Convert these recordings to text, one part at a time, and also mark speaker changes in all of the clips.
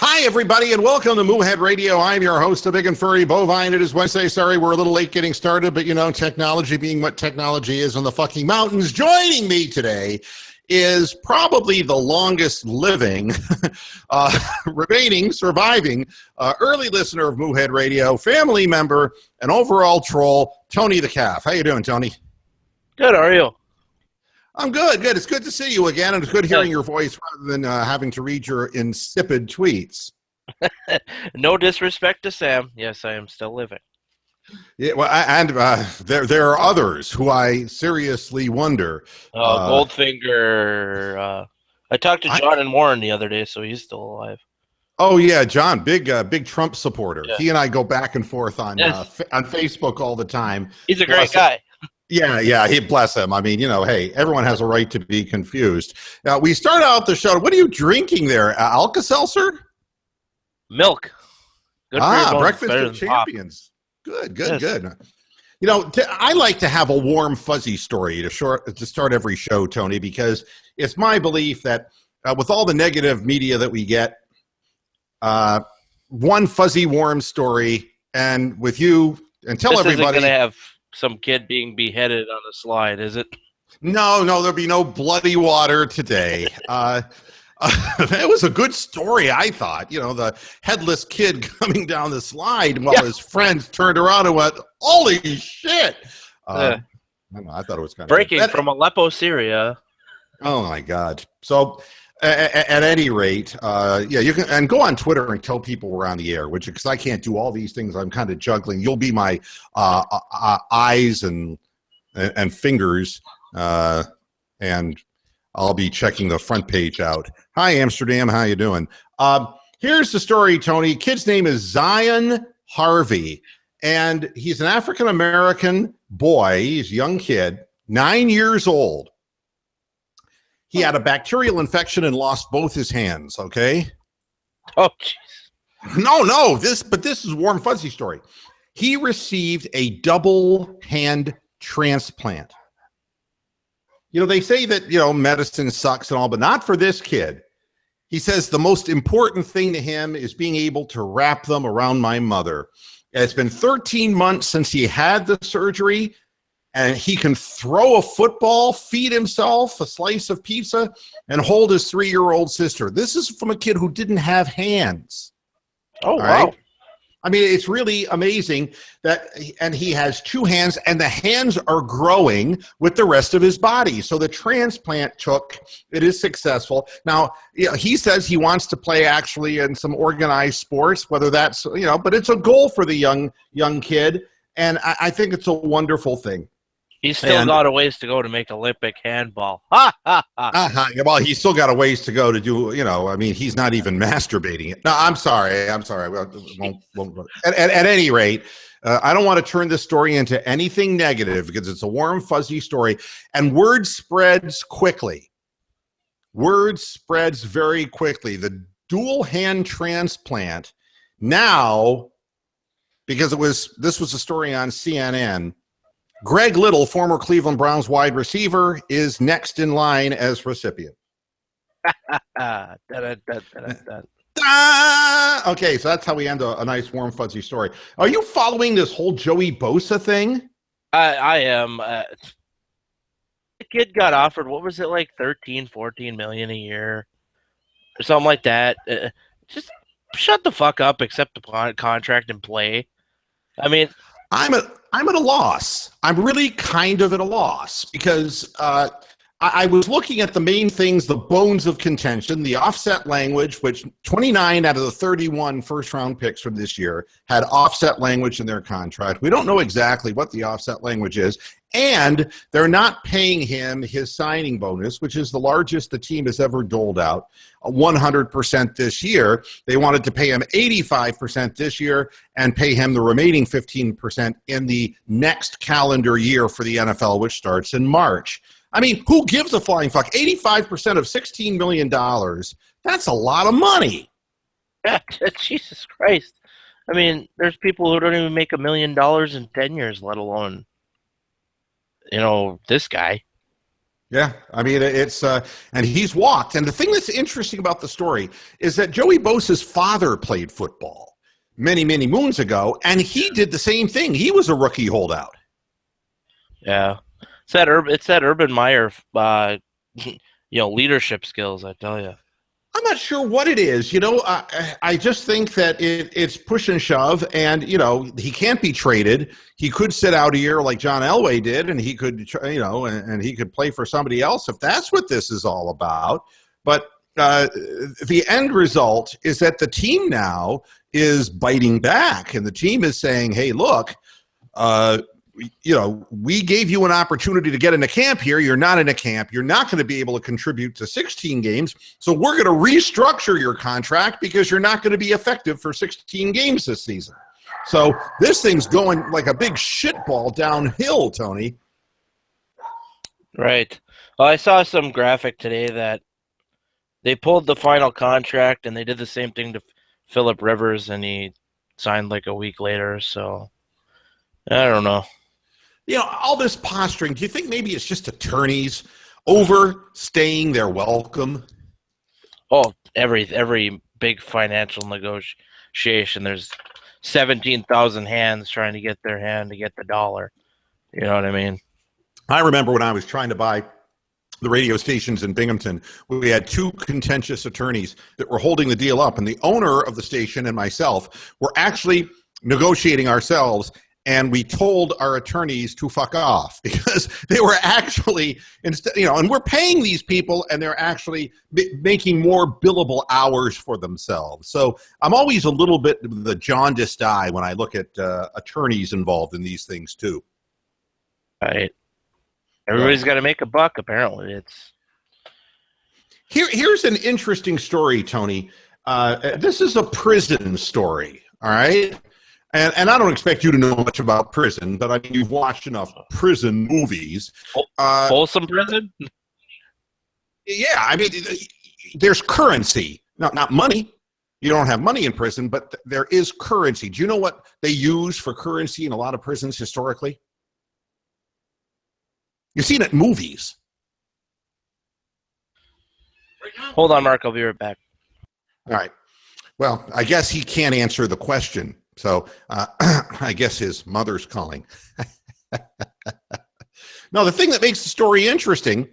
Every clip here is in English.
Speaker 1: Hi, everybody, and welcome to Moohead Radio. I'm your host, the big and furry bovine. It is Wednesday. Sorry, we're a little late getting started, but technology being what technology is in the fucking mountains. Joining me today is probably the longest living, surviving early listener of Moohead Radio, family member, and overall troll, Tony the Calf. How you doing, Tony?
Speaker 2: Good. How are you?
Speaker 1: I'm good. It's good to see you again, and it's good hearing your voice rather than having to read your insipid tweets.
Speaker 2: No disrespect to Sam. Yes, I am still living.
Speaker 1: Yeah, well, and there are others who I seriously wonder.
Speaker 2: Goldfinger. I talked to John and Warren the other day, so he's still alive.
Speaker 1: Oh yeah, John, big Trump supporter.
Speaker 2: Yeah.
Speaker 1: He and I go back and forth on Facebook all the time.
Speaker 2: He's a great guy.
Speaker 1: Yeah, he bless him. I mean, hey, everyone has a right to be confused. Now, we start out the show. What are you drinking there? Alka-Seltzer?
Speaker 2: Milk. Good for your bones.
Speaker 1: Breakfast of champions. Pop. Good. I like to have a warm, fuzzy story to start every show, Tony, because it's my belief that with all the negative media that we get, one fuzzy, warm story, and with you, and tell everybody.
Speaker 2: This isn't going to have some kid being beheaded on a slide, is it?
Speaker 1: No, there'll be no bloody water today. That was a good story, I thought. The headless kid coming down the slide while his friends turned around and went, "Holy shit!" I thought it was kind of
Speaker 2: breaking from Aleppo, Syria.
Speaker 1: Oh my God! So, at any rate, you can and go on Twitter and tell people we're on the air, because I can't do all these things. I'm kind of juggling. You'll be my eyes and fingers, and I'll be checking the front page out. Hi, Amsterdam. How you doing? Here's the story, Tony. Kid's name is Zion Harvey, and he's an African-American boy. He's a young kid, 9 years old. He had a bacterial infection and lost both his hands, okay?
Speaker 2: Oh, jeez.
Speaker 1: No, this is a warm, fuzzy story. He received a double hand transplant. They say that, medicine sucks and all, but not for this kid. He says the most important thing to him is being able to wrap them around my mother. It's been 13 months since he had the surgery, and he can throw a football, feed himself a slice of pizza, and hold his 3-year-old sister. This is from a kid who didn't have hands.
Speaker 2: Oh, wow.
Speaker 1: Right? I mean, it's really amazing and he has 2 hands, and the hands are growing with the rest of his body. So the transplant it is successful. Now, he says he wants to play actually in some organized sports, whether that's, but it's a goal for the young kid. And I think it's a wonderful thing.
Speaker 2: He's still got a ways to go to make Olympic handball. Ha, ha, ha.
Speaker 1: Well, he's still got a ways to go to do, he's not even masturbating it. No, I'm sorry. At any rate, I don't want to turn this story into anything negative because it's a warm, fuzzy story. And word spreads quickly. Word spreads very quickly. The dual hand transplant now, because this was a story on CNN, Greg Little, former Cleveland Browns wide receiver, is next in line as recipient. Okay, so that's how we end a nice, warm, fuzzy story. Are you following this whole Joey Bosa thing?
Speaker 2: I am. The kid got offered, what was it, like 13, 14 million a year or something like that. Just shut the fuck up, accept the contract, and play. I mean,
Speaker 1: I'm at a loss. I'm really kind of at a loss because I was looking at the main things, the bones of contention, the offset language, which 29 out of the 31 first-round picks from this year had offset language in their contract. We don't know exactly what the offset language is, and they're not paying him his signing bonus, which is the largest the team has ever doled out, 100% this year. They wanted to pay him 85% this year and pay him the remaining 15% in the next calendar year for the NFL, which starts in March. I mean, who gives a flying fuck? 85% of $16 million. That's a lot of money.
Speaker 2: Yeah, Jesus Christ. I mean, there's people who don't even make $1 million in 10 years, let alone, this guy.
Speaker 1: Yeah, I mean it's and he's walked. And the thing that's interesting about the story is that Joey Bosa's father played football many, many moons ago, and he did the same thing. He was a rookie holdout.
Speaker 2: Yeah, it's that Urban Meyer, leadership skills. I tell you.
Speaker 1: I'm not sure what it is. I just think that it's push and shove, and he can't be traded. He could sit out a year like John Elway did, and he could, and he could play for somebody else if that's what this is all about. But the end result is that the team now is biting back, and the team is saying, "Hey, look, we gave you an opportunity to get into camp here. You're not in a camp. You're not going to be able to contribute to 16 games. So we're going to restructure your contract because you're not going to be effective for 16 games this season." So this thing's going like a big shitball downhill, Tony.
Speaker 2: Right. Well, I saw some graphic today that they pulled the final contract and they did the same thing to Phillip Rivers, and he signed like a week later. So I don't know.
Speaker 1: All this posturing, do you think maybe it's just attorneys overstaying their welcome?
Speaker 2: Oh, every big financial negotiation, there's 17,000 hands trying to get their hand to get the dollar. You know what I mean?
Speaker 1: I remember when I was trying to buy the radio stations in Binghamton, we had two contentious attorneys that were holding the deal up, and the owner of the station and myself were actually negotiating ourselves. And we told our attorneys to fuck off because they were actually, and we're paying these people and they're actually making more billable hours for themselves. So I'm always a little bit the jaundiced eye when I look at attorneys involved in these things too.
Speaker 2: Right. Everybody's got to make a buck, apparently.
Speaker 1: Here's an interesting story, Tony. This is a prison story, all right? And I don't expect you to know much about prison, but I mean, you've watched enough prison movies.
Speaker 2: Wholesome prison?
Speaker 1: Yeah, I mean, there's currency. Not money. You don't have money in prison, but there is currency. Do you know what they use for currency in a lot of prisons historically? You've seen it in movies.
Speaker 2: Hold on, Mark. I'll be right back.
Speaker 1: All right. Well, I guess he can't answer the question. So I guess his mother's calling. Now, the thing that makes the story interesting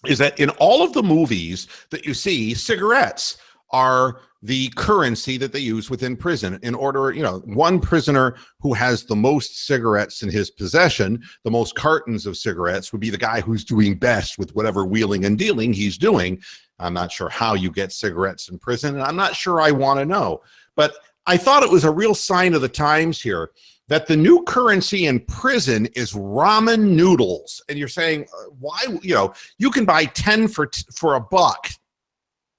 Speaker 1: is that in all of the movies that you see, cigarettes are the currency that they use within prison. In order, one prisoner who has the most cigarettes in his possession, the most cartons of cigarettes, would be the guy who's doing best with whatever wheeling and dealing he's doing. I'm not sure how you get cigarettes in prison, and I'm not sure I want to know. But I thought it was a real sign of the times here that the new currency in prison is ramen noodles. And you're saying, why? You can buy 10 for $1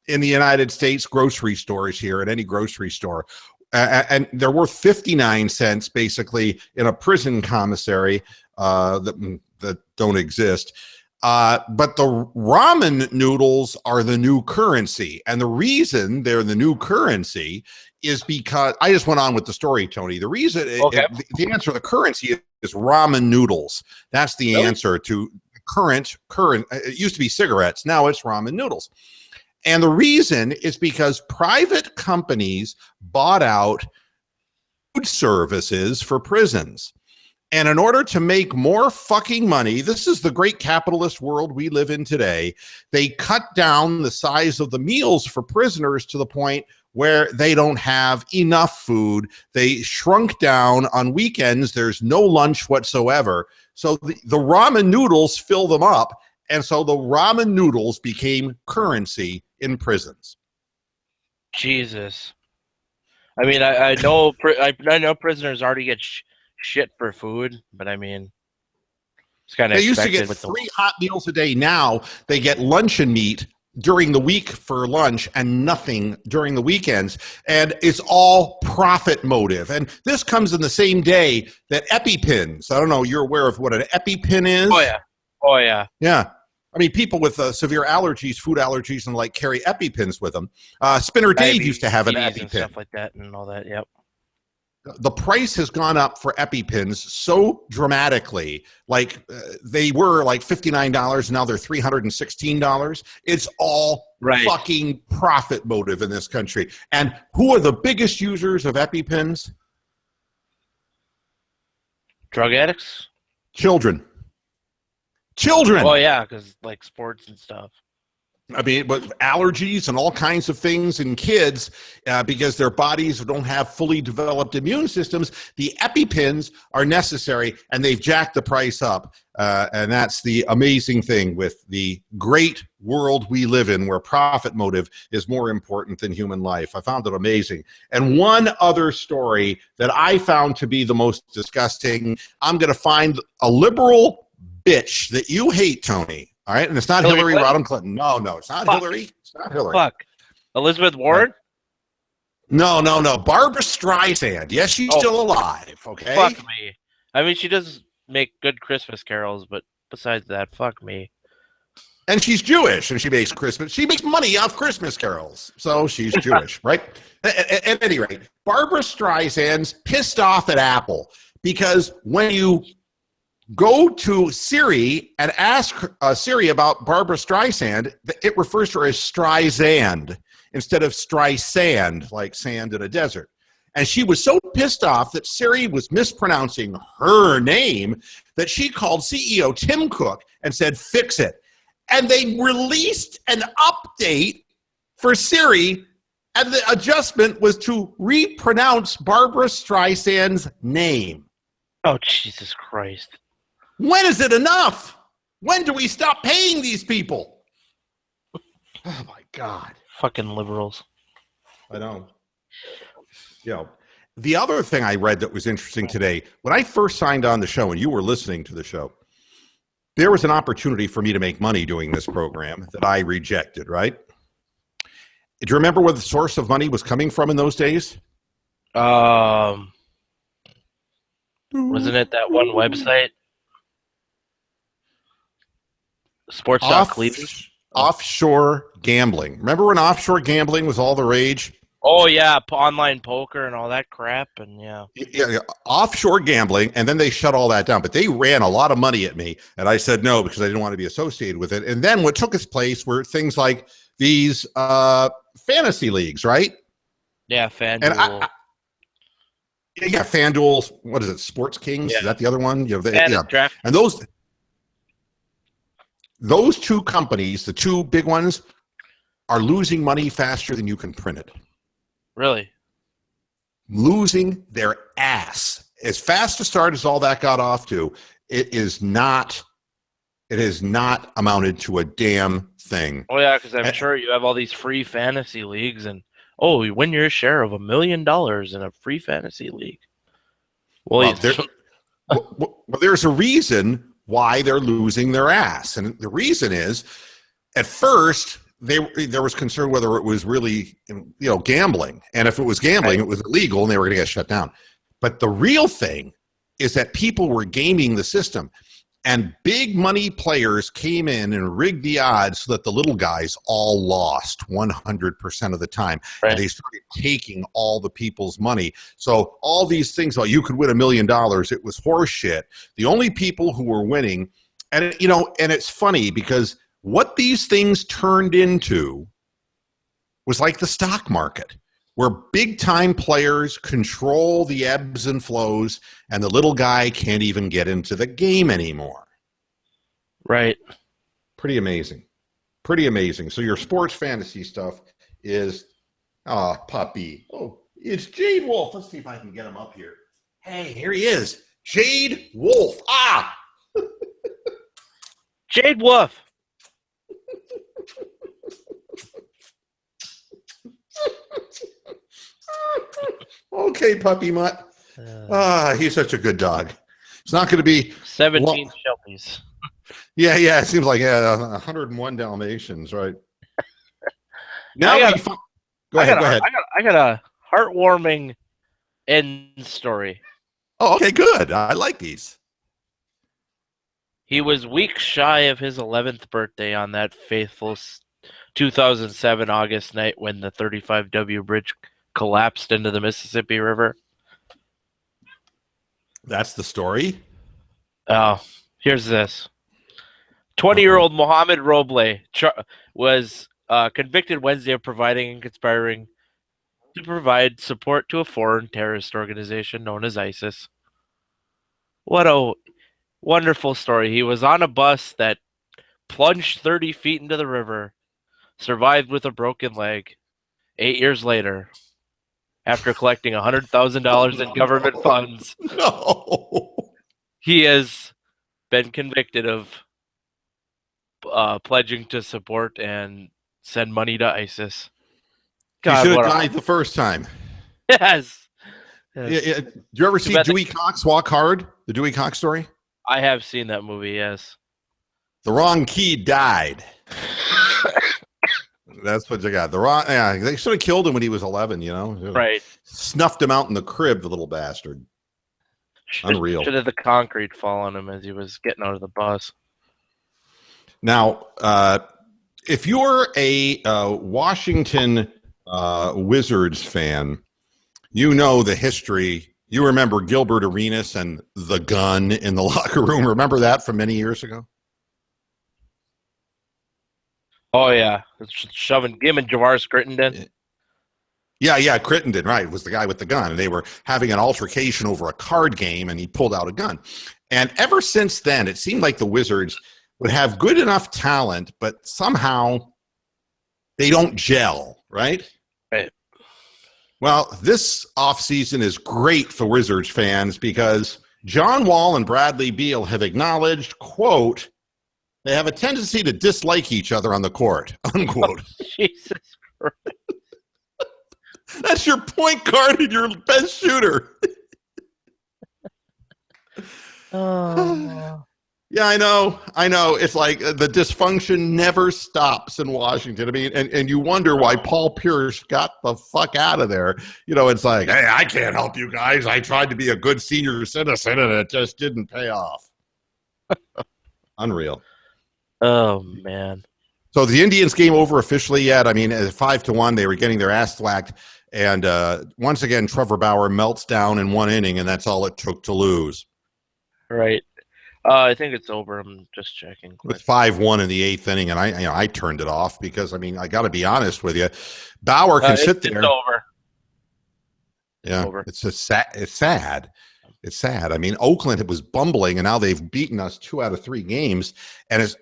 Speaker 1: in the United States grocery stores here at any grocery store. And they're worth 59 cents basically in a prison commissary that don't exist. But the ramen noodles are the new currency. And the reason they're the new currency is because I just went on with the story, Tony. The reason, the answer to the currency is ramen noodles. That's the answer to current. It used to be cigarettes. Now it's ramen noodles. And the reason is because private companies bought out food services for prisons. And in order to make more fucking money, this is the great capitalist world we live in today, they cut down the size of the meals for prisoners to the point where they don't have enough food. They shrunk down on weekends. There's no lunch whatsoever. So the ramen noodles fill them up. And so the ramen noodles became currency in prisons.
Speaker 2: Jesus. I mean, I know prisoners already get shit for food, but I mean, it's kind of.
Speaker 1: They used to get 3 hot meals a day. Now they get luncheon meat during the week for lunch and nothing during the weekends, and it's all profit motive. And this comes in the same day that EpiPens. I don't know. You're aware of what an EpiPen is?
Speaker 2: Oh yeah.
Speaker 1: Yeah. I mean, people with severe allergies, food allergies, and like carry EpiPens with them. Spinner Dave used to have an EpiPen.
Speaker 2: And stuff like that and all that. Yep.
Speaker 1: the price has gone up for EpiPens so dramatically. Like they were like $59, now they're $316. It's all fucking profit motive in this country. And who are the biggest users of EpiPens?
Speaker 2: Drug addicts?
Speaker 1: Children.
Speaker 2: Oh yeah, because like sports and stuff.
Speaker 1: I mean, but allergies and all kinds of things in kids, because their bodies don't have fully developed immune systems, the EpiPens are necessary, and they've jacked the price up. And that's the amazing thing with the great world we live in, where profit motive is more important than human life. I found it amazing. And one other story that I found to be the most disgusting, I'm going to find a liberal bitch that you hate, Tony. All right, and it's not Hillary Rodham Clinton. No, it's not Hillary. It's not Hillary.
Speaker 2: Fuck. Elizabeth Warren?
Speaker 1: No. Barbara Streisand. Yes, she's still alive, okay?
Speaker 2: Fuck me. I mean, she does make good Christmas carols, but besides that, fuck me.
Speaker 1: And she's Jewish, and she makes money off Christmas carols, so she's Jewish, right? At any rate, Barbara Streisand's pissed off at Apple because when you go to Siri and ask Siri about Barbara Streisand, it refers to her as Streisand instead of Streisand, like sand in a desert. And she was so pissed off that Siri was mispronouncing her name that she called CEO Tim Cook and said, fix it. And they released an update for Siri, and the adjustment was to repronounce Barbara Streisand's name.
Speaker 2: Oh, Jesus Christ.
Speaker 1: When is it enough? When do we stop paying these people? Oh, my God.
Speaker 2: Fucking liberals.
Speaker 1: I know. The other thing I read that was interesting today, when I first signed on the show and you were listening to the show, there was an opportunity for me to make money doing this program that I rejected, right? Do you remember where the source of money was coming from in those days?
Speaker 2: Wasn't it that one website? Sports.cleveland?
Speaker 1: Offshore gambling. Remember when offshore gambling was all the rage?
Speaker 2: Oh, yeah, online poker and all that crap, and yeah,
Speaker 1: offshore gambling, and then they shut all that down. But they ran a lot of money at me, and I said no because I didn't want to be associated with it. And then what took its place were things like these fantasy leagues, right?
Speaker 2: Yeah, FanDuel.
Speaker 1: FanDuel. What is it? Sports Kings? Yeah. Is that the other one? And those two companies, the two big ones, are losing money faster than you can print it.
Speaker 2: Really?
Speaker 1: Losing their ass. As fast a start as all that got off to, it has not amounted to a damn thing.
Speaker 2: Oh, yeah, because I'm sure you have all these free fantasy leagues, and you win your share of $1 million in a free fantasy league.
Speaker 1: There's a reason why they're losing their ass. And the reason is, at first, there was concern whether it was really, gambling. And if it was gambling, it was illegal and they were going to get shut down. But the real thing is that people were gaming the system. And big money players came in and rigged the odds so that the little guys all lost 100% of the time. Right. And they started taking all the people's money. So all these things, you could win $1 million, it was horse shit. The only people who were winning, and it's funny because what these things turned into was like the stock market, where big-time players control the ebbs and flows, and the little guy can't even get into the game anymore.
Speaker 2: Right.
Speaker 1: Pretty amazing. Pretty amazing. So your sports fantasy stuff is, puppy. Oh, it's Jade Wolf. Let's see if I can get him up here. Hey, here he is. Jade Wolf.
Speaker 2: Jade Wolf.
Speaker 1: Okay, puppy mutt. He's such a good dog. It's not going to be
Speaker 2: 17 Shelties.
Speaker 1: Yeah. It seems like 101 Dalmatians, right? Now go ahead.
Speaker 2: I got a heartwarming end story.
Speaker 1: Oh, okay, good. I like these.
Speaker 2: He was weeks shy of his 11th birthday on that faithful 2007 August night when the 35W bridge collapsed into the Mississippi River.
Speaker 1: That's the story.
Speaker 2: Oh, here's this.
Speaker 1: Uh-oh.
Speaker 2: 20-year-old Mohammed Roble was convicted Wednesday of providing and conspiring to provide support to a foreign terrorist organization known as ISIS. What a wonderful story. He was on a bus that plunged 30 feet into the river, survived with a broken leg. 8 years later, after collecting $100,000 in government funds,
Speaker 1: No.
Speaker 2: he has been convicted of pledging to support and send money to ISIS.
Speaker 1: He
Speaker 2: God,
Speaker 1: should have
Speaker 2: what a
Speaker 1: died the first time.
Speaker 2: yes,
Speaker 1: Yeah,
Speaker 2: yes.
Speaker 1: yeah. Did you ever
Speaker 2: Too
Speaker 1: see
Speaker 2: bad
Speaker 1: Dewey Cox Walk Hard? The Dewey Cox story?
Speaker 2: I have seen that movie. Yes,
Speaker 1: The wrong key died. That's what you got. The wrong. Yeah, they should have killed him when he was 11.
Speaker 2: right.
Speaker 1: Snuffed him out in the crib, the little bastard. Unreal.
Speaker 2: Should have the concrete fall on him as he was getting out of the bus.
Speaker 1: Now, if you're a Washington Wizards fan, you know the history. You remember Gilbert Arenas and the gun in the locker room. Remember that from many years ago?
Speaker 2: Oh yeah, shoving him and Javaris Crittenden.
Speaker 1: Yeah, Crittenden, right, was the guy with the gun. And they were having an altercation over a card game, and he pulled out a gun. And ever since then, it seemed like the Wizards would have good enough talent, but somehow they don't gel, right?
Speaker 2: Right.
Speaker 1: Well, this offseason is great for Wizards fans because John Wall and Bradley Beal have acknowledged, quote, they have a tendency to dislike each other on the court, unquote.
Speaker 2: Jesus Christ.
Speaker 1: That's your point guard and your best shooter.
Speaker 2: Oh.
Speaker 1: Yeah, I know. It's like the dysfunction never stops in Washington. I mean, and you wonder why Paul Pierce got the fuck out of there. It's like, hey, I can't help you guys. I tried to be a good senior citizen, and it just didn't pay off. Unreal.
Speaker 2: Oh man.
Speaker 1: So the Indians game over officially yet? I mean, at 5-1, they were getting their ass thwacked. And once again, Trevor Bauer melts down in one inning, and that's all it took to lose.
Speaker 2: Right. I think it's over. I'm just checking.
Speaker 1: With 5-1 in the eighth inning, and I turned it off because, I mean, I got to be honest with you. Bauer can sit there.
Speaker 2: It's over.
Speaker 1: Yeah, it's sad. It's sad. I mean, Oakland was bumbling, and now they've beaten us 2 out of 3 games, and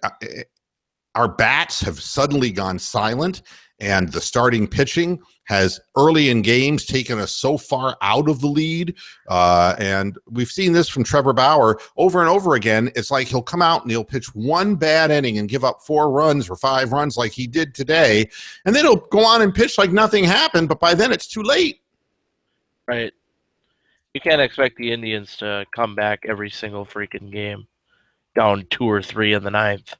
Speaker 1: our bats have suddenly gone silent, and the starting pitching has early in games taken us so far out of the lead. And we've seen this from Trevor Bauer over and over again. It's like he'll come out and he'll pitch one bad inning and give up 4 runs or 5 runs like he did today. And then he'll go on and pitch like nothing happened, but by then it's too late.
Speaker 2: Right. You can't expect the Indians to come back every single freaking game down 2 or 3 in the 9th.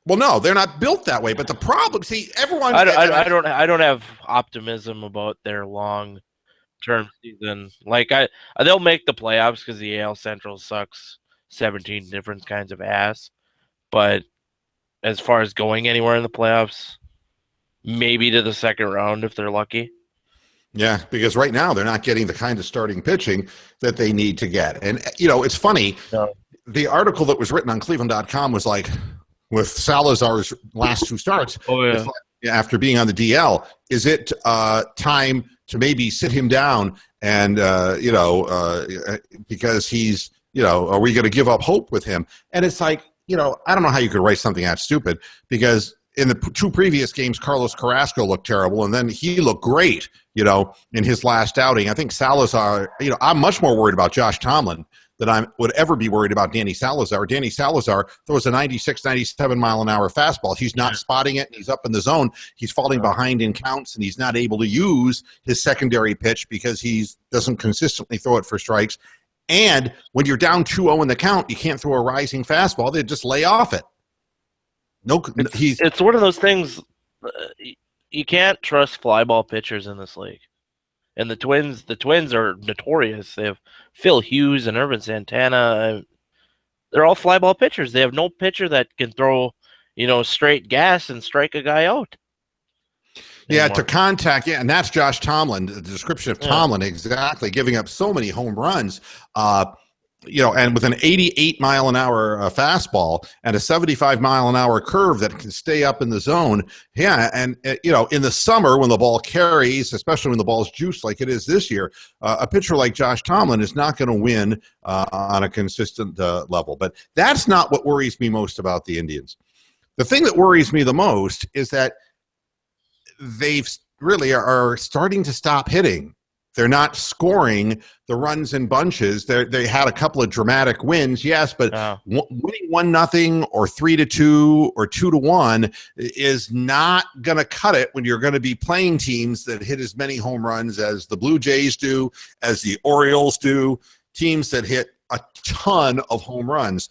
Speaker 1: Well, no, they're not built that way. But the problem, see, everyone.
Speaker 2: I don't have optimism about their long-term season. Like they'll make the playoffs because the AL Central sucks 17 different kinds of ass. But as far as going anywhere in the playoffs, maybe to the second round if they're lucky.
Speaker 1: Yeah, because right now they're not getting the kind of starting pitching that they need to get. And it's funny.
Speaker 2: No.
Speaker 1: The article that was written on Cleveland.com was like, with Salazar's last 2 starts, after being on the DL, is it time to maybe sit him down and, because he's, are we going to give up hope with him? And it's like, I don't know how you could write something that stupid, because in the 2 previous games, Carlos Carrasco looked terrible, and then he looked great, in his last outing. I think Salazar, I'm much more worried about Josh Tomlin than I would ever be worried about Danny Salazar. Danny Salazar throws a 96, 97 mile an hour fastball. He's not spotting it, and he's up in the zone. He's falling behind in counts, and he's not able to use his secondary pitch because he doesn't consistently throw it for strikes. And when you're down 2-0 in the count, you can't throw a rising fastball. They just lay off it.
Speaker 2: It's one of those things. You can't trust fly ball pitchers in this league. And the Twins are notorious. They have Phil Hughes and Irvin Santana. They're all fly ball pitchers. They have no pitcher that can throw, straight gas and strike a guy out.
Speaker 1: Yeah, to
Speaker 2: anymore.
Speaker 1: contact, yeah, and that's Josh Tomlin. The description of
Speaker 2: Yeah.
Speaker 1: Tomlin, exactly, giving up so many home runs. And with an 88-mile-an-hour fastball and a 75-mile-an-hour curve that can stay up in the zone. Yeah, and in the summer when the ball carries, especially when the ball's juiced like it is this year, a pitcher like Josh Tomlin is not going to win on a consistent level. But that's not what worries me most about the Indians. The thing that worries me the most is that they've really are starting to stop hitting. They're not scoring the runs in bunches. They had a couple of dramatic wins, yes, but winning 1-0 or 3-2 or 2-1 is not going to cut it when you're going to be playing teams that hit as many home runs as the Blue Jays do, as the Orioles do, teams that hit a ton of home runs.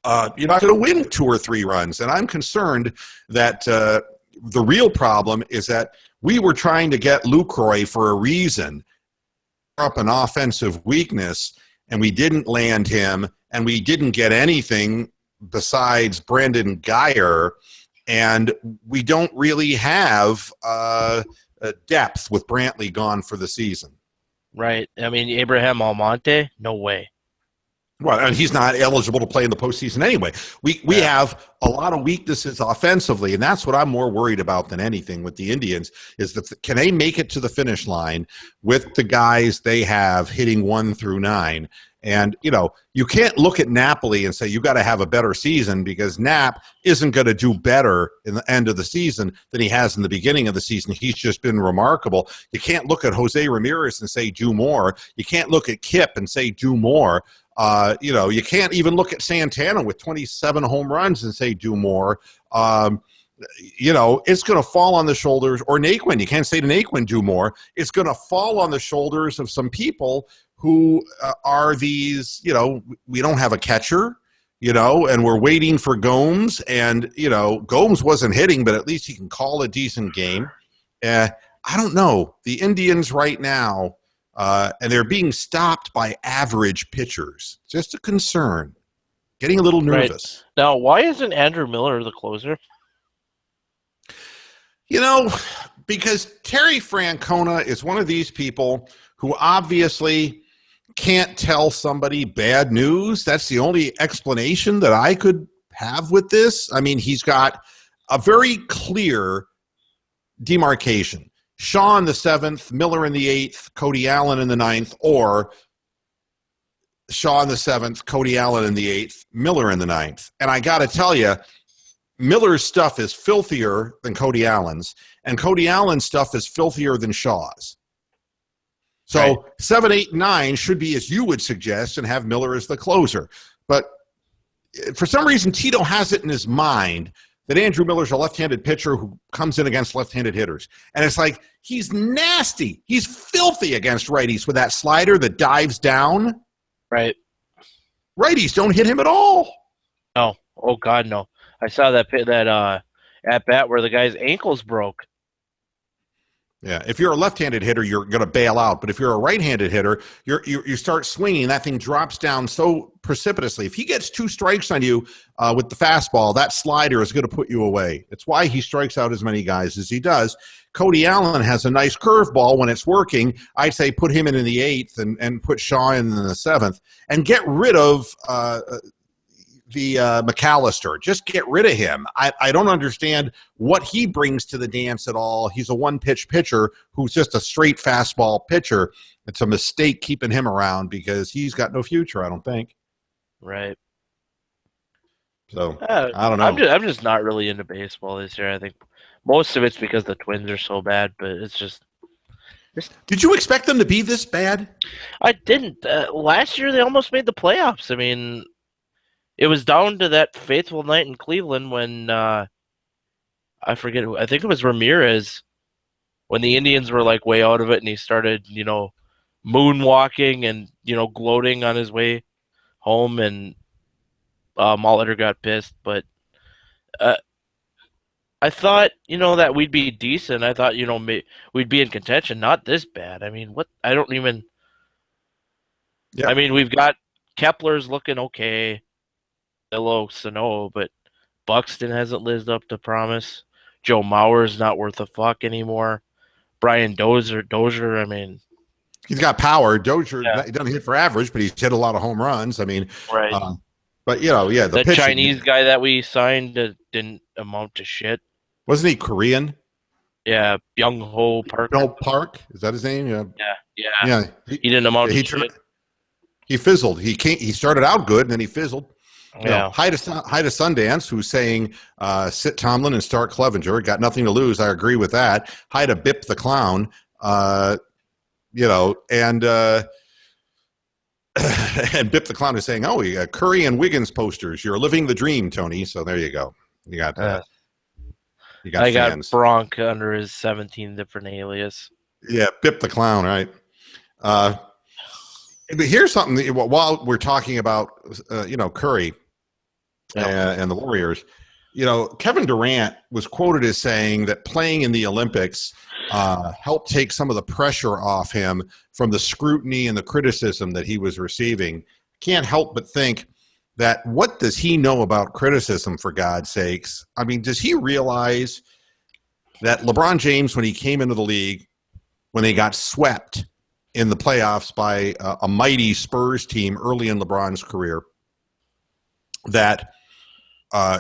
Speaker 1: You're not going to win 2 or 3 runs, and I'm concerned that the real problem is that we were trying to get Lucroy for a reason, up an offensive weakness, and we didn't land him, and we didn't get anything besides Brandon Guyer, and we don't really have a depth with Brantley gone for the season.
Speaker 2: Right. I mean, Abraham Almonte, no way.
Speaker 1: Well, and he's not eligible to play in the postseason anyway. We have a lot of weaknesses offensively, and that's what I'm more worried about than anything with the Indians is that can they make it to the finish line with the guys they have hitting 1 through 9? And, you can't look at Napoli and say you got to have a better season because Nap isn't going to do better in the end of the season than he has in the beginning of the season. He's just been remarkable. You can't look at Jose Ramirez and say do more. You can't look at Kip and say do more. You can't even look at Santana with 27 home runs and say do more. It's going to fall on the shoulders, or Naquin. You can't say to Naquin do more. It's going to fall on the shoulders of some people who are these, we don't have a catcher, and we're waiting for Gomes. And, Gomes wasn't hitting, but at least he can call a decent game. I don't know. The Indians right now, and they're being stopped by average pitchers. Just a concern. Getting a little nervous.
Speaker 2: Right. Now, why isn't Andrew Miller the closer?
Speaker 1: Because Terry Francona is one of these people who obviously can't tell somebody bad news. That's the only explanation that I could have with this. I mean, he's got a very clear demarcation. Shaw in the 7th, Miller in the 8th, Cody Allen in the 9th, or Shaw in the 7th, Cody Allen in the 8th, Miller in the 9th. And I got to tell you, Miller's stuff is filthier than Cody Allen's, and Cody Allen's stuff is filthier than Shaw's. So right. 7, 8, 9 should be as you would suggest and have Miller as the closer. But for some reason, Tito has it in his mind that Andrew Miller's a left-handed pitcher who comes in against left-handed hitters. And it's like, he's nasty. He's filthy against righties with that slider that dives down.
Speaker 2: Right.
Speaker 1: Righties don't hit him at all.
Speaker 2: No. Oh, God, no. I saw that at-bat where the guy's ankles broke.
Speaker 1: Yeah, if you're a left-handed hitter, you're going to bail out. But if you're a right-handed hitter, you start swinging, that thing drops down so precipitously. If he gets 2 strikes on you with the fastball, that slider is going to put you away. It's why he strikes out as many guys as he does. Cody Allen has a nice curveball when it's working. I'd say put him in the 8th and put Shaw in the 7th and get rid of the McAllister. Just get rid of him. I don't understand what he brings to the dance at all. He's a one-pitch pitcher who's just a straight fastball pitcher. It's a mistake keeping him around because he's got no future, I don't think.
Speaker 2: Right.
Speaker 1: So, I don't know.
Speaker 2: I'm just not really into baseball this year. I think most of it's because the Twins are so bad, but it's just...
Speaker 1: Did you expect them to be this bad?
Speaker 2: I didn't. Last year, they almost made the playoffs. I mean... It was down to that fateful night in Cleveland when I forget who, I think it was Ramirez, when the Indians were like way out of it and he started, moonwalking and, gloating on his way home, and Molitor got pissed. But I thought, that we'd be decent. I thought, we'd be in contention. Not this bad. I mean, what? I don't even. Yeah. I mean, we've got Kepler's looking okay. Hello, Sano, but Buxton hasn't lived up to promise. Joe Mauer's not worth a fuck anymore. Brian Dozier. I mean,
Speaker 1: he's got power. Dozier,
Speaker 2: yeah.
Speaker 1: he doesn't hit for average, but he's hit a lot of home runs. I mean,
Speaker 2: Right.
Speaker 1: But the
Speaker 2: The
Speaker 1: pitching,
Speaker 2: Chinese guy that we signed didn't amount to shit.
Speaker 1: wasn't he Korean?
Speaker 2: Yeah, Byung Ho Park.
Speaker 1: Bill Park, is that his name? Yeah.
Speaker 2: He didn't amount to shit.
Speaker 1: He fizzled. He started out good, and then he fizzled.
Speaker 2: Yeah.
Speaker 1: Hi to Sundance, who's saying sit Tomlin and start Clevenger. Got nothing to lose. I agree with that. Hi to Bip the Clown. And and Bip the Clown is saying, "Oh, you got Curry and Wiggins posters. You're living the dream, Tony." So there you go. You got
Speaker 2: I
Speaker 1: fans.
Speaker 2: got Bronk under his 17 different alias.
Speaker 1: Yeah, Bip the Clown, right? But here's something. While we're talking about, Curry and the Warriors, Kevin Durant was quoted as saying that playing in the Olympics helped take some of the pressure off him from the scrutiny and the criticism that he was receiving. Can't help but think that what does he know about criticism, for God's sakes? I mean, does he realize that LeBron James, when he came into the league, when they got swept in the playoffs by a mighty Spurs team early in LeBron's career, that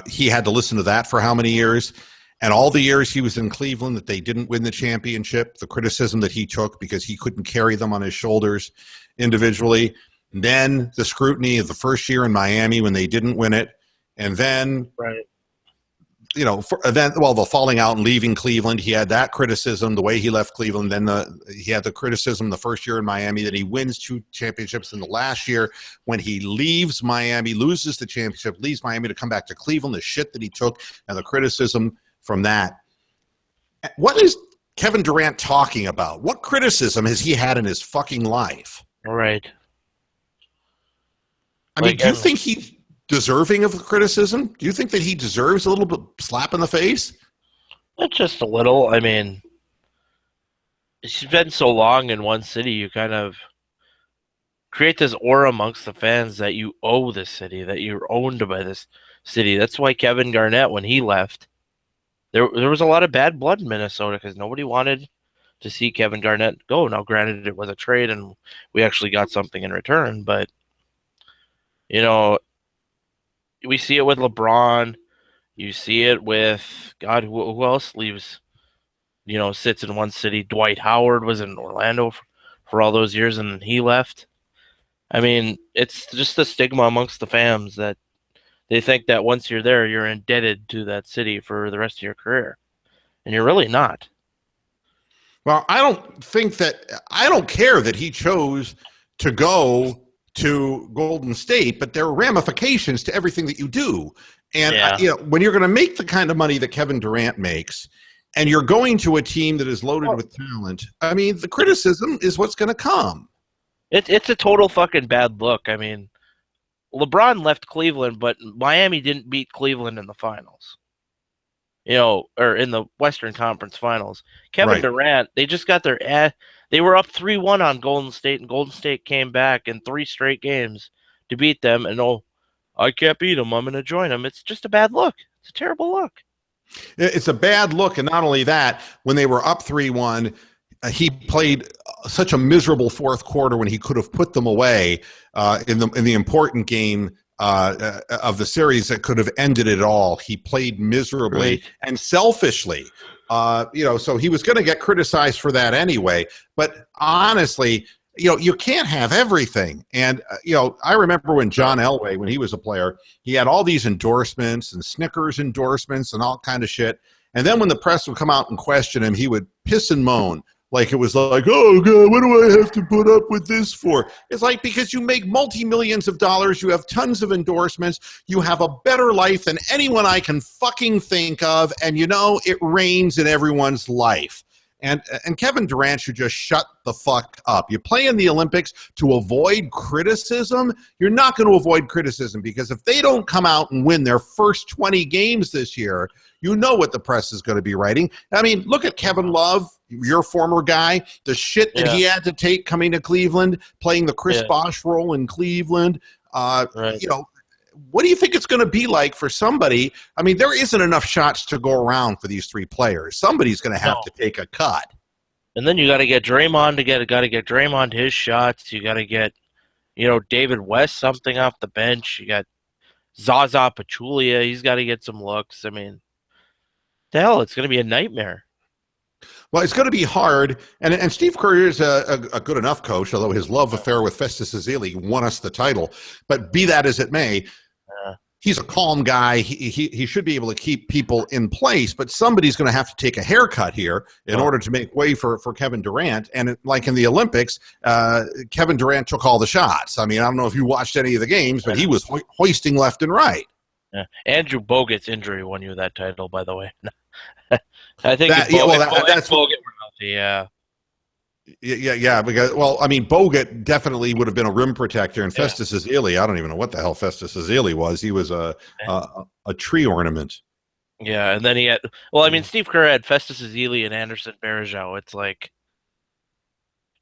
Speaker 1: he had to listen to that for how many years? And all the years he was in Cleveland that they didn't win the championship, the criticism that he took because he couldn't carry them on his shoulders individually. And then the scrutiny of the first year in Miami when they didn't win it. And then, the falling out and leaving Cleveland, he had that criticism, the way he left Cleveland. Then he had the criticism the first year in Miami that he wins 2 championships in the last year. When he leaves Miami, loses the championship, leaves Miami to come back to Cleveland, the shit that he took and the criticism from that. What is Kevin Durant talking about? What criticism has he had in his fucking life?
Speaker 2: Right.
Speaker 1: I mean, do you think he's deserving of the criticism? Do you think that he deserves a little bit slap in the face?
Speaker 2: Not just a little. I mean, it's been so long in one city, you kind of create this aura amongst the fans that you owe this city, that you're owned by this city. That's why Kevin Garnett, when he left, there was a lot of bad blood in Minnesota because nobody wanted to see Kevin Garnett go. Now, granted, it was a trade and we actually got something in return, but we see it with LeBron. You see it with, God, who else leaves, sits in one city? Dwight Howard was in Orlando for all those years, and he left. I mean, it's just a stigma amongst the fans that they think that once you're there, you're indebted to that city for the rest of your career. And you're really not.
Speaker 1: Well, I don't care that he chose to go to Golden State, but there are ramifications to everything that you do. And when you're going to make the kind of money that Kevin Durant makes, and you're going to a team that is loaded with talent, I mean, the criticism is what's going to come.
Speaker 2: It's a total fucking bad look. I mean, LeBron left Cleveland, but Miami didn't beat Cleveland in the finals. Or in the Western Conference Finals. Kevin Durant, they just got their ass. They were up 3-1 on Golden State, and Golden State came back in 3 straight games to beat them. And I can't beat them. I'm going to join them. It's just a bad look. It's a terrible look.
Speaker 1: It's a bad look, and not only that, when they were up 3-1, he played such a miserable fourth quarter when he could have put them away in the important game of the series that could have ended it all. He played miserably and selfishly. So he was going to get criticized for that anyway. But honestly, you can't have everything. And, I remember when John Elway, when he was a player, he had all these endorsements and Snickers endorsements and all kind of shit. And then when the press would come out and question him, he would piss and moan. Like it was like, oh, God, what do I have to put up with this for? It's like, because you make multi-millions of dollars, you have tons of endorsements, you have a better life than anyone I can fucking think of, and it reigns in everyone's life. And Kevin Durant should just shut the fuck up. You play in the Olympics to avoid criticism. You're not going to avoid criticism because if they don't come out and win their first 20 games this year, you know what the press is going to be writing. I mean, look at Kevin Love, your former guy, the shit that he had to take coming to Cleveland, playing the Chris Bosh role in Cleveland. what do you think it's going to be like for somebody? I mean, there isn't enough shots to go around for these 3 players. Somebody's going to have to take a cut.
Speaker 2: And then you got to get Draymond Draymond his shots. You got to get, David West something off the bench. You got Zaza Pachulia. He's got to get some looks. I mean, the hell, it's going to be a nightmare.
Speaker 1: Well, it's going to be hard, and Steve Kerr is a good enough coach, although his love affair with Festus Ezeli won us the title. But be that as it may, he's a calm guy. He should be able to keep people in place, but somebody's going to have to take a haircut here in order to make way for Kevin Durant. And like in the Olympics, Kevin Durant took all the shots. I mean, I don't know if you watched any of the games, but he was hoisting left and right.
Speaker 2: Yeah. Andrew Bogut's injury won you that title, by the way. I think
Speaker 1: that's
Speaker 2: Bogut were healthy. Yeah.
Speaker 1: Yeah. Because Bogut definitely would have been a rim protector, and Festus Ezeli, I don't even know what the hell Festus Ezeli was. He was a tree ornament.
Speaker 2: Yeah, and then he had. Steve Kerr had Festus Ezeli and Anderson Varejao. It's like,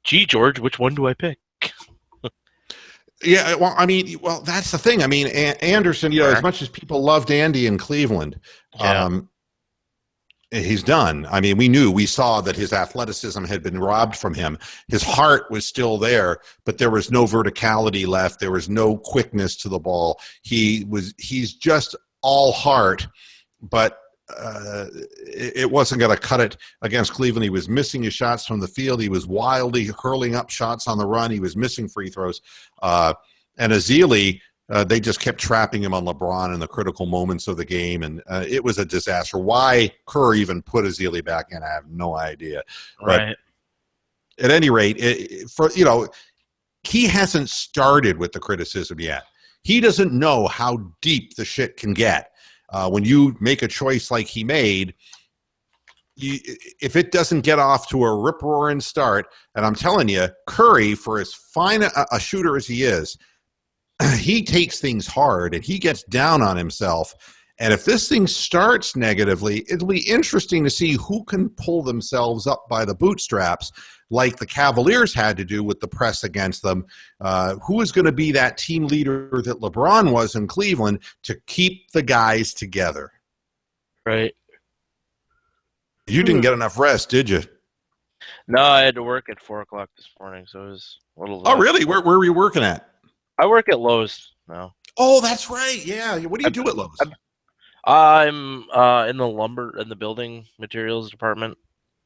Speaker 2: gee, George, which one do I pick?
Speaker 1: Yeah, that's the thing. I mean, Anderson, as much as people loved Andy in Cleveland, he's done. I mean, we saw that his athleticism had been robbed from him. His heart was still there, but there was no verticality left. There was no quickness to the ball. He's just all heart, but it wasn't going to cut it against Cleveland. He was missing his shots from the field. He was wildly hurling up shots on the run. He was missing free throws. And Ezeli, they just kept trapping him on LeBron in the critical moments of the game, and it was a disaster. Why Kerr even put Ezeli back in, I have no idea.
Speaker 2: Right.
Speaker 1: But at any rate, he hasn't started with the criticism yet. He doesn't know how deep the shit can get. When you make a choice like he made, if it doesn't get off to a rip-roaring start, and I'm telling you, Curry, for as fine a shooter as he is, he takes things hard and he gets down on himself. And if this thing starts negatively, it'll be interesting to see who can pull themselves up by the bootstraps like the Cavaliers had to do with the press against them. Who is going to be that team leader that LeBron was in Cleveland to keep the guys together?
Speaker 2: Right.
Speaker 1: You didn't get enough rest, did you?
Speaker 2: No, I had to work at 4 o'clock this morning, so it was a little late.
Speaker 1: Oh, really? Where were you working at?
Speaker 2: I work at Lowe's now.
Speaker 1: Oh, that's right. Yeah. What do you do at Lowe's?
Speaker 2: I'm in the building materials department.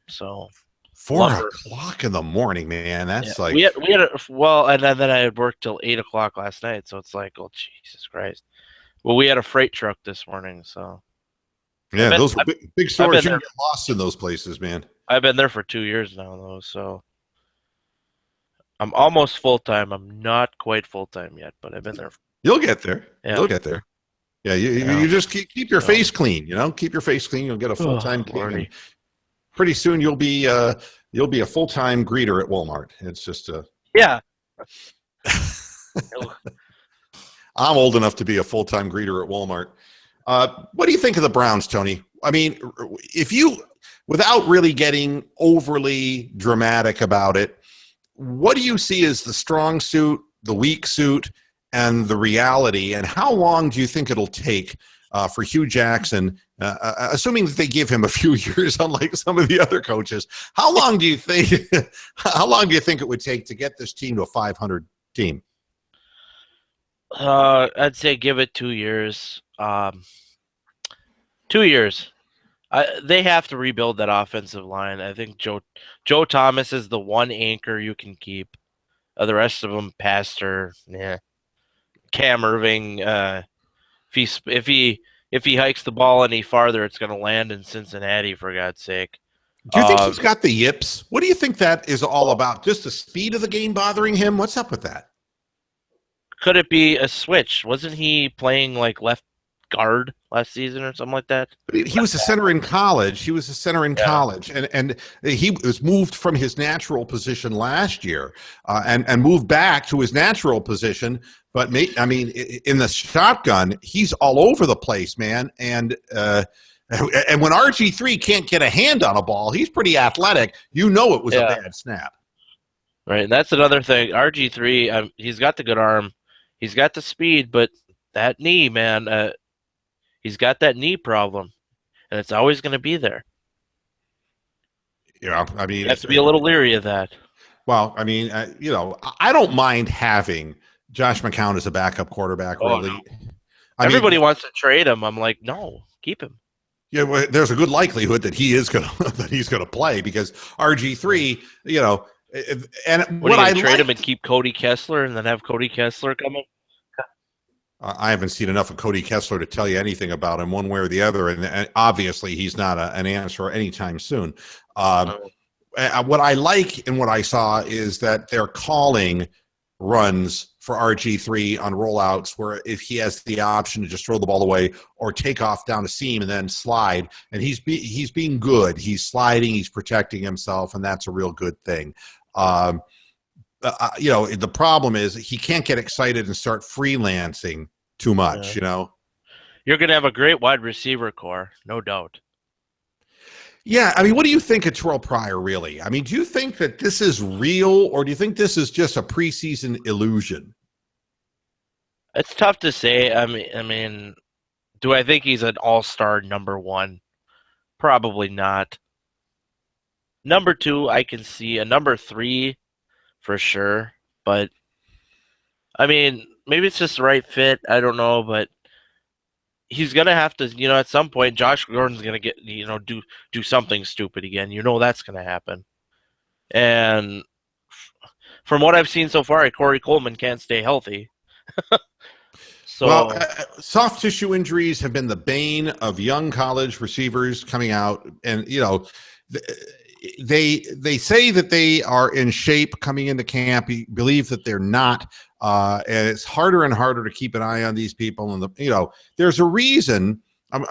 Speaker 2: So
Speaker 1: 4 o'clock in the morning, man. That's like
Speaker 2: we had and then I had worked till 8 o'clock last night. So it's like, oh Jesus Christ. Well, we had a freight truck this morning, so
Speaker 1: yeah, those big stores. You get lost in those places, man.
Speaker 2: I've been there for 2 years now, though, so I'm almost full time. I'm not quite full time yet, but I've been there.
Speaker 1: You'll get there.
Speaker 2: Yeah.
Speaker 1: You'll get there. Yeah, you just keep your face clean. Keep your face clean. You'll get a full time clean. Pretty soon you'll be a full time greeter at Walmart. It's just
Speaker 2: yeah.
Speaker 1: I'm old enough to be a full time greeter at Walmart. What do you think of the Browns, Tony? I mean, if you, without really getting overly dramatic about it, what do you see as the strong suit, the weak suit, and the reality? And how long do you think it'll take for Hugh Jackson, assuming that they give him a few years, unlike some of the other coaches? How long do you think? How long do you think it would take to get this team to a 500 team?
Speaker 2: I'd say give it 2 years. 2 years. They have to rebuild that offensive line. I think Joe Thomas is the one anchor you can keep. The rest of them, Pastor, Cam Irving. If he hikes the ball any farther, it's going to land in Cincinnati. For God's sake.
Speaker 1: Do you think he's got the yips? What do you think that is all about? Just the speed of the game bothering him? What's up with that?
Speaker 2: Could it be a switch? Wasn't he playing like left guard last season or something like that?
Speaker 1: He was a center in college. College, and he was moved from his natural position last year, and moved back to his natural position. But in the shotgun, he's all over the place, man. And when RG3 can't get a hand on a ball, he's pretty athletic. It was a bad snap.
Speaker 2: Right, and that's another thing. RG3, he's got the good arm, he's got the speed, but that knee, man. He's got that knee problem, and it's always going to be there.
Speaker 1: I mean,
Speaker 2: You have to be a little leery of that.
Speaker 1: well, I mean, I don't mind having Josh McCown as a backup quarterback.
Speaker 2: Oh,
Speaker 1: Really,
Speaker 2: no.
Speaker 1: I
Speaker 2: Everybody
Speaker 1: mean,
Speaker 2: wants to trade him. I'm like, no, keep him.
Speaker 1: yeah, well, there's a good likelihood that he is going to that he's going to play because RG3, and
Speaker 2: What are
Speaker 1: what
Speaker 2: you
Speaker 1: I
Speaker 2: going to trade him
Speaker 1: like.
Speaker 2: and keep Cody Kessler and then have Cody Kessler come in?
Speaker 1: I haven't seen enough of Cody Kessler to tell you anything about him one way or the other, and obviously he's not an answer anytime soon. What I like and what I saw is that they're calling runs for RG3 on rollouts where if he has the option to just throw the ball away or take off down a seam and then slide, and he's being good. He's sliding, he's protecting himself, and that's a real good thing. The problem is he can't get excited and start freelancing too much,
Speaker 2: Yeah. You're going to have a great wide receiver core, no doubt.
Speaker 1: Yeah, I mean, what do you think of Terrell Pryor, really? I mean, do you think that this is real, or do you think this is just a preseason illusion?
Speaker 2: It's tough to say. I mean, do I think he's an all-star number one? Probably not. Number two, I can see a number three for sure, but I mean, maybe it's just the right fit. I don't know, but he's gonna have to, at some point, Josh Gordon's gonna get, do something stupid again. That's gonna happen. And from what I've seen so far, Corey Coleman can't stay healthy.
Speaker 1: Well,
Speaker 2: So
Speaker 1: soft tissue injuries have been the bane of young college receivers coming out, and they say that they are in shape coming into camp. You believe that they're not, and it's harder and harder to keep an eye on these people. And there's a reason.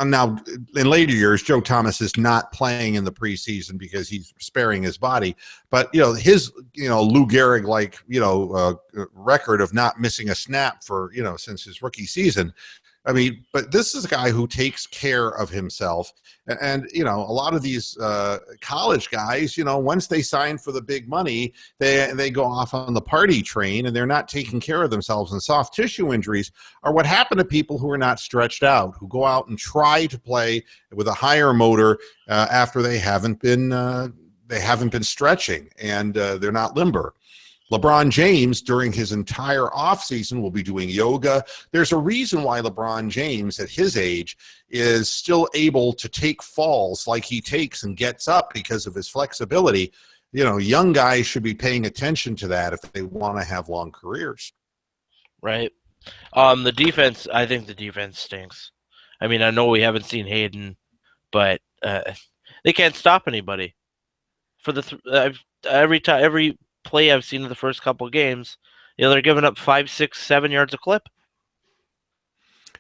Speaker 1: Now, in later years, Joe Thomas is not playing in the preseason because he's sparing his body. But his Lou Gehrig record of not missing a snap for since his rookie season. I mean, but this is a guy who takes care of himself. And a lot of these college guys, once they sign for the big money, they go off on the party train and they're not taking care of themselves. And soft tissue injuries are what happen to people who are not stretched out, who go out and try to play with a higher motor after they haven't been stretching and they're not limber. LeBron James, during his entire offseason, will be doing yoga. There's a reason why LeBron James, at his age, is still able to take falls like he takes and gets up because of his flexibility. Young guys should be paying attention to that if they want to have long careers.
Speaker 2: right. The defense, I think the defense stinks. I mean, I know we haven't seen Hayden, but they can't stop anybody. For every play I've seen in the first couple of games, they're giving up 5, 6, 7 yards a clip.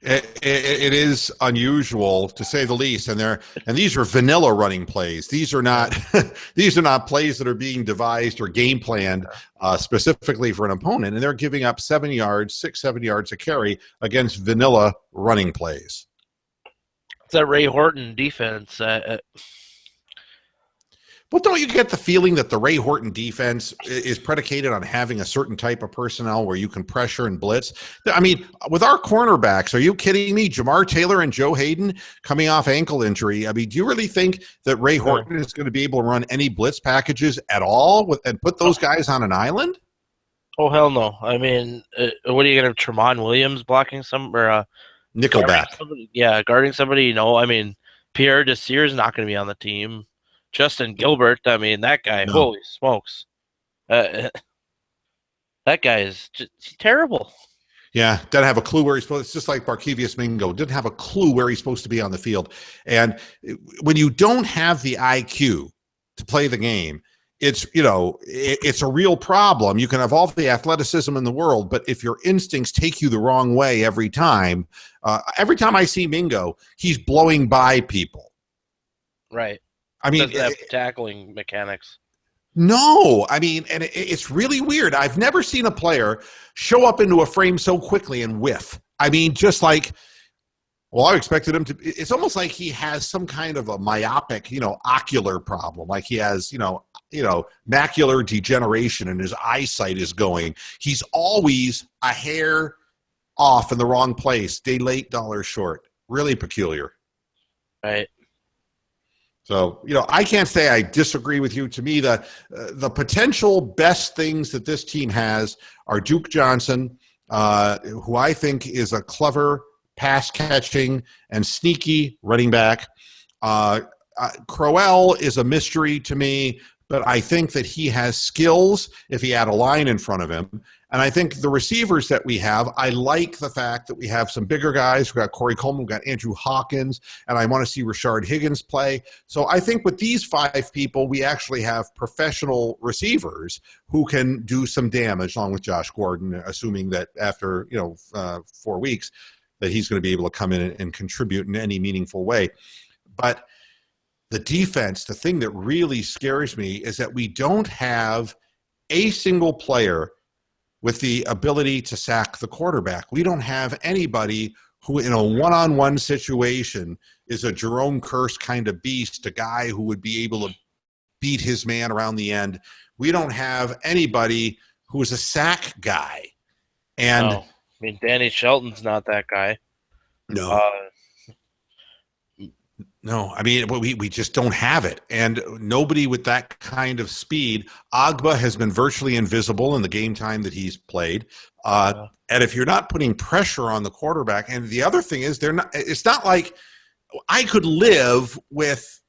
Speaker 1: It is unusual to say the least, and these are vanilla running plays. These are not these are not plays that are being devised or game planned specifically for an opponent, and they're giving up 7 yards, 6, 7 yards a carry against vanilla running plays.
Speaker 2: It's that Ray Horton defense.
Speaker 1: But don't you get the feeling that the Ray Horton defense is predicated on having a certain type of personnel where you can pressure and blitz? I mean, with our cornerbacks, are you kidding me? Jamar Taylor and Joe Hayden coming off ankle injury. I mean, do you really think that Ray Horton is going to be able to run any blitz packages at all and put those guys on an island?
Speaker 2: Oh, hell no. I mean, what are you going to have, Tramon Williams blocking some or
Speaker 1: Nickelback?
Speaker 2: Guarding somebody. I mean, Pierre Desir is not going to be on the team. Justin Gilbert, I mean, that guy, holy smokes. That guy is just terrible.
Speaker 1: Yeah, doesn't have a clue where he's supposed. It's just like Barkevius Mingo, didn't have a clue where he's supposed to be on the field. And when you don't have the IQ to play the game, it's a real problem. You can have all the athleticism in the world, but if your instincts take you the wrong way every time I see Mingo, he's blowing by people.
Speaker 2: Right.
Speaker 1: I mean,
Speaker 2: doesn't have tackling mechanics.
Speaker 1: No, I mean, and it's really weird. I've never seen a player show up into a frame so quickly and whiff. I mean, just like, well, I expected him to. It's almost like he has some kind of a myopic, ocular problem. Like he has, macular degeneration and his eyesight is going. He's always a hair off in the wrong place, day late, dollar short. Really peculiar.
Speaker 2: Right.
Speaker 1: So, I can't say I disagree with you. To me, the potential best things that this team has are Duke Johnson, who I think is a clever pass catching and sneaky running back. Crowell is a mystery to me, but I think that he has skills if he had a line in front of him. And I think the receivers that we have, I like the fact that we have some bigger guys. We've got Corey Coleman, we've got Andrew Hawkins, and I want to see Rashard Higgins play. So I think with these 5 people, we actually have professional receivers who can do some damage, along with Josh Gordon, assuming that after 4 weeks that he's going to be able to come in and contribute in any meaningful way. But the defense, the thing that really scares me is that we don't have a single player with the ability to sack the quarterback. We don't have anybody who in a one-on-one situation is a Jerome Kearse kind of beast, a guy who would be able to beat his man around the end. We don't have anybody who is a sack guy. And
Speaker 2: no. I mean, Danny Shelton's not that guy.
Speaker 1: No. No, I mean, we just don't have it. And nobody with that kind of speed. Agba has been virtually invisible in the game time that he's played. And if you're not putting pressure on the quarterback, and the other thing is it's not like I could live with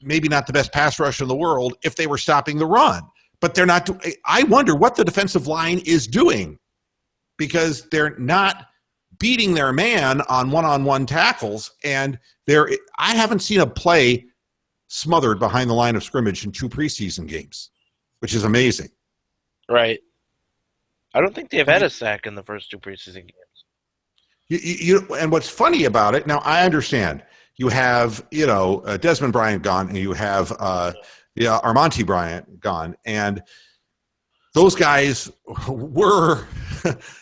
Speaker 1: maybe not the best pass rush in the world if they were stopping the run. But they're not. I wonder what the defensive line is doing, because they're not beating their man on one-on-one tackles, and I haven't seen a play smothered behind the line of scrimmage in 2 preseason games, which is amazing.
Speaker 2: Right. I don't think they've had a sack in the first 2 preseason games.
Speaker 1: And what's funny about it, now I understand you have Desmond Bryant gone, and you have Armonte Bryant gone, and those guys were,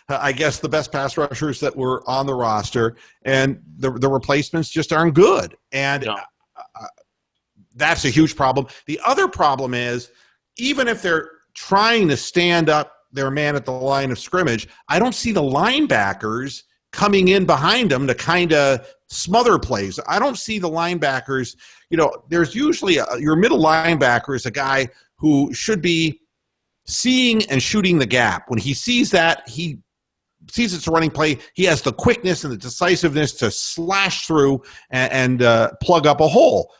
Speaker 1: I guess, the best pass rushers that were on the roster, and the replacements just aren't good. And that's a huge problem. The other problem is, even if they're trying to stand up their man at the line of scrimmage, I don't see the linebackers coming in behind them to kind of smother plays. I don't see the linebackers. There's usually your middle linebacker is a guy who should be seeing and shooting the gap. When he sees that, he sees it's a running play, he has the quickness and the decisiveness to slash through and plug up a hole.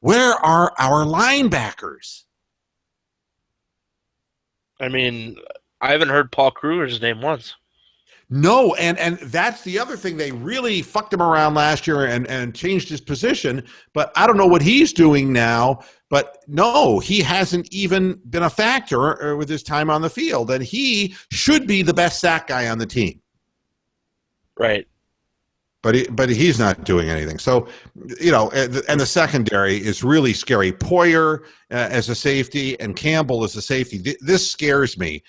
Speaker 1: Where are our linebackers?
Speaker 2: I mean, I haven't heard Paul Kruger's name once.
Speaker 1: No, and that's the other thing. They really fucked him around last year and changed his position, but I don't know what he's doing now. But no, he hasn't even been a factor with his time on the field, and he should be the best sack guy on the team.
Speaker 2: Right.
Speaker 1: But he's not doing anything. So, and the secondary is really scary. Poyer as a safety and Campbell as a safety. This scares me.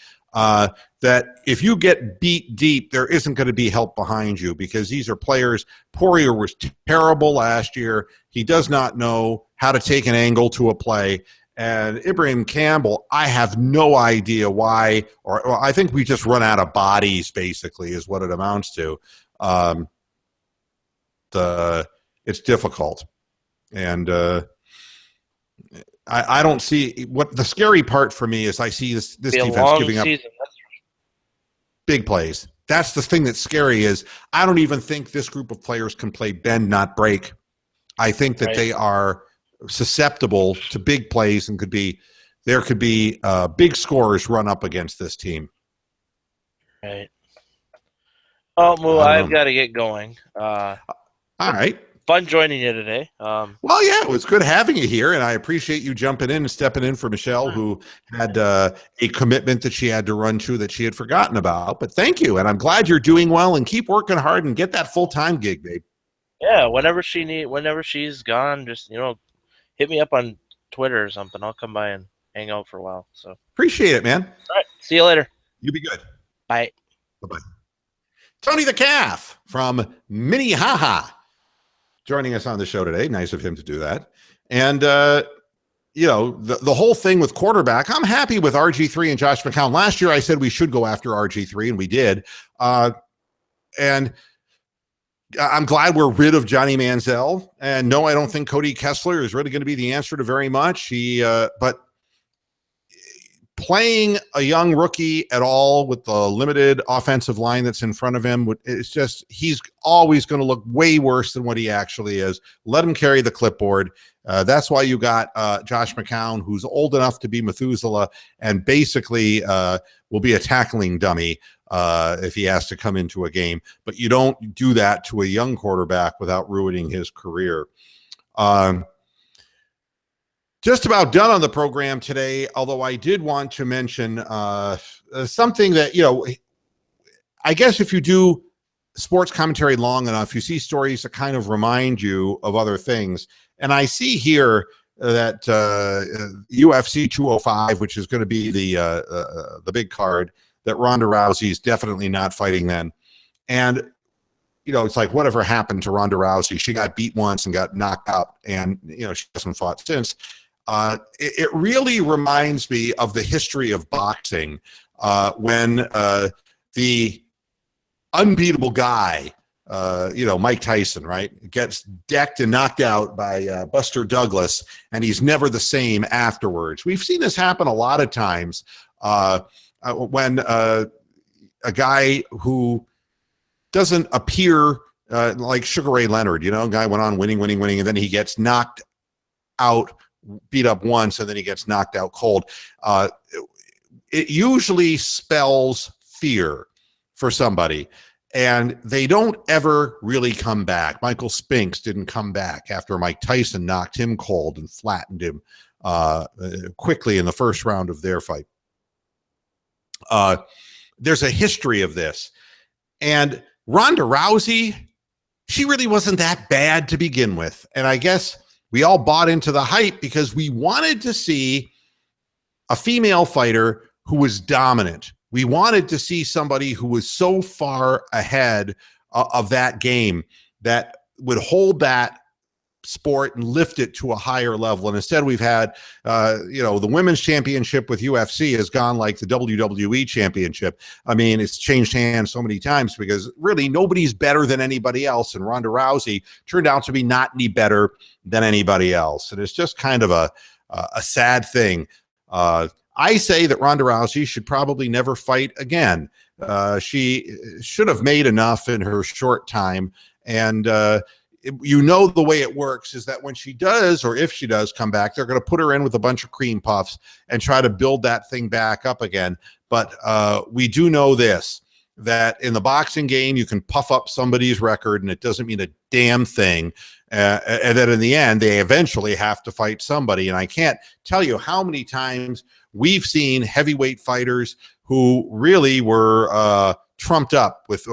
Speaker 1: That if you get beat deep, there isn't going to be help behind you, because these are players. Poirier was terrible last year. He does not know how to take an angle to a play. And Ibrahim Campbell, I have no idea why, or I think we just run out of bodies, basically, is what it amounts to. It's difficult. And I don't see what the scary part for me is. I see this defense giving up big plays. That's the thing that's scary is I don't even think this group of players can play bend, not break. I think that they are susceptible to big plays and there could be big scores run up against this team.
Speaker 2: Right. Oh, Moo, I've got to get going.
Speaker 1: All right.
Speaker 2: Fun joining you today.
Speaker 1: Well, yeah, it was good having you here, and I appreciate you jumping in and stepping in for Michelle, who had a commitment that she had to run to that she had forgotten about. But thank you, and I'm glad you're doing well, and keep working hard and get that full-time gig, babe.
Speaker 2: Yeah, whenever she's gone, just hit me up on Twitter or something. I'll come by and hang out for a while. So
Speaker 1: appreciate it, man.
Speaker 2: All right, see you later.
Speaker 1: You be good.
Speaker 2: Bye.
Speaker 1: Bye-bye. Tony the Calf from Minnehaha joining us on the show today. Nice of him to do that. And, the whole thing with quarterback, I'm happy with RG3 and Josh McCown. Last year I said we should go after RG3, and we did. And I'm glad we're rid of Johnny Manziel. And no, I don't think Cody Kessler is really going to be the answer to very much. But playing a young rookie at all with the limited offensive line that's in front of him, it's just, he's always going to look way worse than what he actually is. Let him carry the clipboard. That's why you got Josh McCown, who's old enough to be Methuselah and basically will be a tackling dummy if he has to come into a game. But you don't do that to a young quarterback without ruining his career. Just about done on the program today, although I did want to mention something that, you know, I guess if you do sports commentary long enough, you see stories that kind of remind you of other things. And I see here that UFC 205, which is going to be the big card, that Ronda Rousey is definitely not fighting then. And, you know, it's like, whatever happened to Ronda Rousey? She got beat once and got knocked out, and, you know, she hasn't fought since. It really reminds me of the history of boxing when the unbeatable guy, Mike Tyson, right, gets decked and knocked out by Buster Douglas, and he's never the same afterwards. We've seen this happen a lot of times when a guy who doesn't appear like Sugar Ray Leonard, you know, a guy went on winning, and then he gets knocked out, beat up once, and then he gets knocked out cold. It usually spells fear for somebody, and they don't ever really come back. Michael Spinks didn't come back after Mike Tyson knocked him cold and flattened him quickly in the first round of their fight. There's a history of this. And Ronda Rousey, she really wasn't that bad to begin with. And I guess we all bought into the hype because we wanted to see a female fighter who was dominant. We wanted to see somebody who was so far ahead of that game that would hold that sport and lift it to a higher level. And instead we've had, the women's championship with UFC has gone like the WWE championship. I mean, it's changed hands so many times because really nobody's better than anybody else. And Ronda Rousey turned out to be not any better than anybody else. And it's just kind of a sad thing. I say that Ronda Rousey should probably never fight again. She should have made enough in her short time. And, the way it works is that when she does, or if she does come back, they're going to put her in with a bunch of cream puffs and try to build that thing back up again. But we do know this, that in the boxing game, you can puff up somebody's record and it doesn't mean a damn thing. And then in the end, they eventually have to fight somebody. And I can't tell you how many times we've seen heavyweight fighters who really were trumped up with,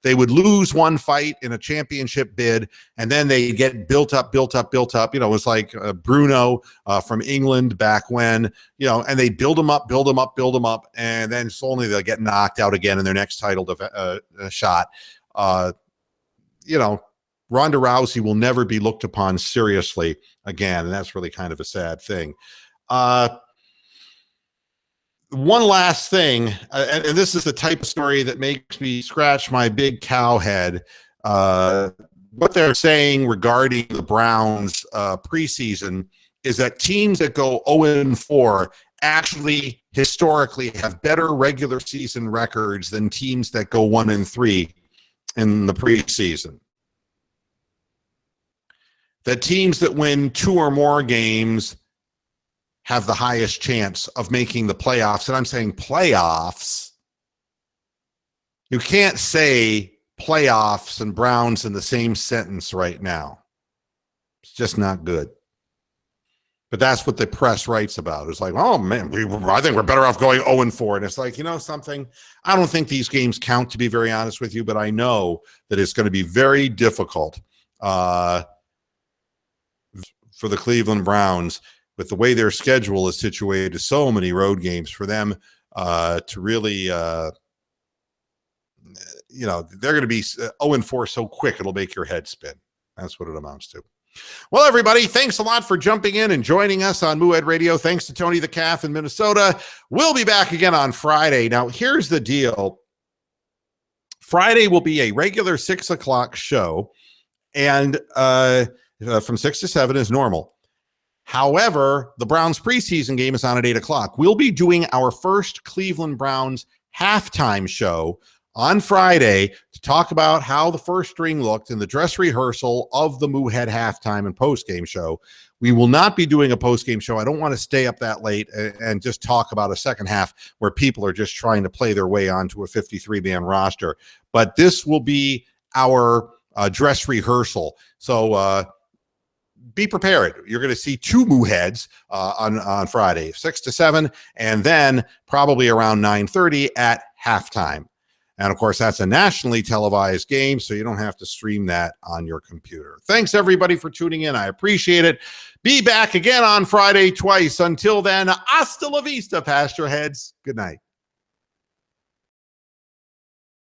Speaker 1: they would lose one fight in a championship bid, and then they get built up. It was like Bruno from England back when, and they build them up, and then slowly they'll get knocked out again in their next title shot. Ronda Rousey will never be looked upon seriously again, and that's really kind of a sad thing. One last thing, and this is the type of story that makes me scratch my big cow head. What they're saying regarding the Browns preseason is that teams that go 0-4 actually historically have better regular season records than teams that go 1-3 in the preseason. The teams that win 2 or more games have the highest chance of making the playoffs. And I'm saying playoffs. You can't say playoffs and Browns in the same sentence right now. It's just not good. But that's what the press writes about. It's like, oh, man, I think we're better off going 0-4. And it's like, something, I don't think these games count, to be very honest with you, but I know that it's going to be very difficult for the Cleveland Browns, with the way their schedule is situated, so many road games for them to really, they're going to be 0-4 so quick it'll make your head spin. That's what it amounts to. Well, everybody, thanks a lot for jumping in and joining us on Moohead Radio. Thanks to Tony the Calf in Minnesota. We'll be back again on Friday. Now, here's the deal. Friday will be a regular 6 o'clock show, and from 6 to 7 is normal. However, the Browns preseason game is on at 8 o'clock. We'll be doing our first Cleveland Browns halftime show on Friday to talk about how the first string looked in the dress rehearsal of the Moohead halftime and postgame show. We will not be doing a postgame show. I don't want to stay up that late and just talk about a second half where people are just trying to play their way onto a 53-man roster. But this will be our dress rehearsal. So be prepared. You're going to see two Mooheads on Friday, 6 to 7, and then probably around 9:30 at halftime. And, of course, that's a nationally televised game, so you don't have to stream that on your computer. Thanks, everybody, for tuning in. I appreciate it. Be back again on Friday twice. Until then, hasta la vista, Pasture Heads. Good night.